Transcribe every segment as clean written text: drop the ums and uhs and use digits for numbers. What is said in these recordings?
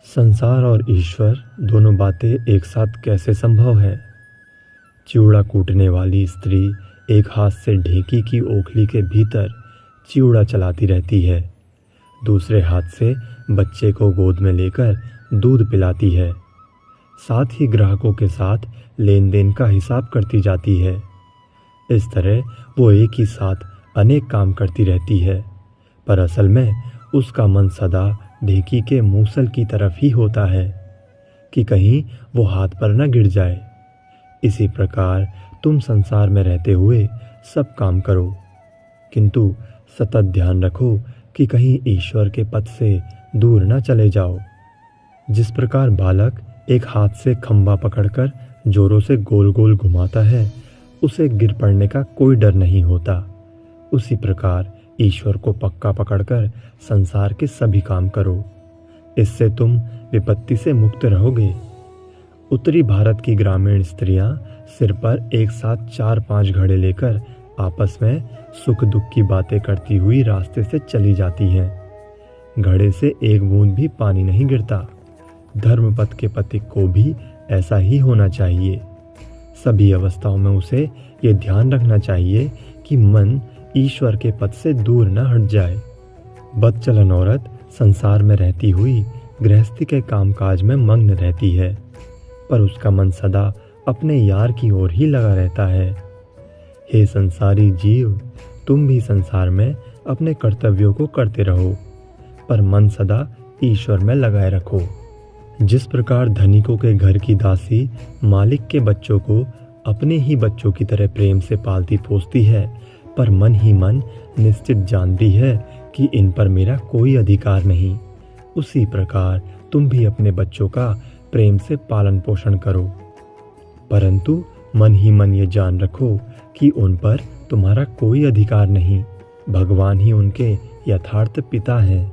संसार और ईश्वर दोनों बातें एक साथ कैसे संभव है। चिवड़ा कूटने वाली स्त्री एक हाथ से ढेंकी की ओखली के भीतर चिवड़ा चलाती रहती है, दूसरे हाथ से बच्चे को गोद में लेकर दूध पिलाती है। साथ ही ग्राहकों के साथ लेन देन का हिसाब करती जाती है। इस तरह वो एक ही साथ अनेक काम करती रहती है, पर असल में उसका मन सदा ढेंकी के मूसल की तरफ ही होता है कि कहीं वो हाथ पर न गिर जाए। इसी प्रकार तुम संसार में रहते हुए सब काम करो, किंतु सतत ध्यान रखो कि कहीं ईश्वर के पथ से दूर न चले जाओ। जिस प्रकार बालक एक हाथ से खंभा पकड़कर जोरों से गोल गोल घुमाता है, उसे गिर पड़ने का कोई डर नहीं होता। उसी प्रकार ईश्वर को पक्का पकड़कर संसार के सभी काम करो, इससे तुम विपत्ति से मुक्त रहोगे। उत्तरी भारत की ग्रामीण स्त्रियां सिर पर एक साथ 4-5 घड़े लेकर आपस में सुख दुख की बातें करती हुई रास्ते से चली जाती हैं। घड़े से एक बूंद भी पानी नहीं गिरता। धर्मपथ के पथिक को भी ऐसा ही होना चाहिए। सभी अवस्थाओं में उसे ये ध्यान रखना चाहिए कि मन ईश्वर के पथ से दूर न हट जाए। बदचलन औरत संसार में रहती हुई गृहस्थी के कामकाज में मग्न रहती है, पर उसका मन सदा अपने यार की ओर ही लगा रहता है। हे संसारी जीव, तुम भी संसार में अपने कर्तव्यों को करते रहो, पर मन सदा ईश्वर में लगाए रखो। जिस प्रकार धनिकों के घर की दासी मालिक के बच्चों को अपने ही बच्चों की तरह प्रेम से पालती पोसती है, पर मन ही मन निश्चित जानती है कि इन पर मेरा कोई अधिकार नहीं, उसी प्रकार तुम भी अपने बच्चों का प्रेम से पालन पोषण करो, परंतु मन ही मन ये जान रखो कि उन पर तुम्हारा कोई अधिकार नहीं। भगवान ही उनके यथार्थ पिता हैं।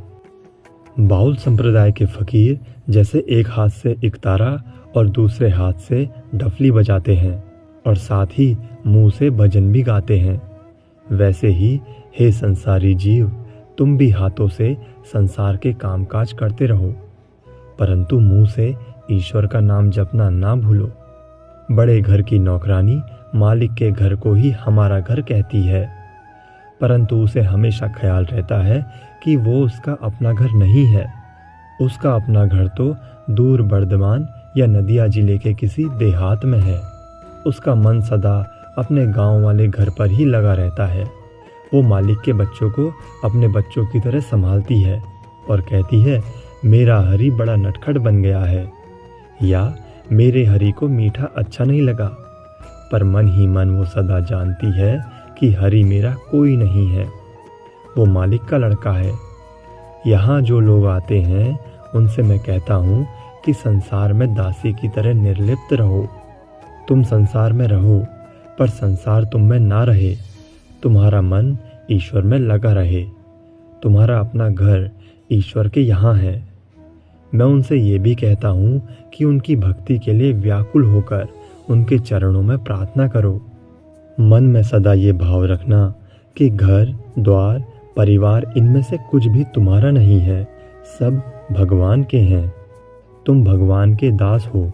बाउल संप्रदाय के फकीर जैसे एक हाथ से इकतारा और दूसरे हाथ से डफली बजाते हैं और साथ ही मुंह से भजन भी गाते हैं, वैसे ही हे संसारी जीव, तुम भी हाथों से संसार के कामकाज करते रहो, परंतु मुंह से ईश्वर का नाम जपना ना भूलो। बड़े घर की नौकरानी मालिक के घर को ही हमारा घर कहती है, परंतु उसे हमेशा ख्याल रहता है कि वो उसका अपना घर नहीं है। उसका अपना घर तो दूर बर्धमान या नदिया जिले के किसी देहात में है। उसका मन सदा अपने गांव वाले घर पर ही लगा रहता है। वो मालिक के बच्चों को अपने बच्चों की तरह संभालती है और कहती है, मेरा हरी बड़ा नटखट बन गया है, या मेरे हरी को मीठा अच्छा नहीं लगा, पर मन ही मन वो सदा जानती है कि हरी मेरा कोई नहीं है, वो मालिक का लड़का है। यहाँ जो लोग आते हैं उनसे मैं कहता हूँ कि संसार में दासी की तरह निर्लिप्त रहो। तुम संसार में रहो, पर संसार तुम में ना रहे। तुम्हारा मन ईश्वर में लगा रहे। तुम्हारा अपना घर ईश्वर के यहाँ है। मैं उनसे ये भी कहता हूँ कि उनकी भक्ति के लिए व्याकुल होकर उनके चरणों में प्रार्थना करो। मन में सदा ये भाव रखना कि घर द्वार परिवार इनमें से कुछ भी तुम्हारा नहीं है, सब भगवान के हैं। तुम भगवान के दास हो,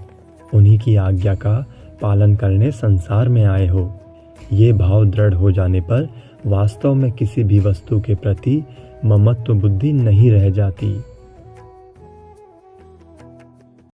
उन्हीं की आज्ञा का पालन करने संसार में आए हो। ये भाव दृढ़ हो जाने पर वास्तव में किसी भी वस्तु के प्रति ममत्व बुद्धि नहीं रह जाती।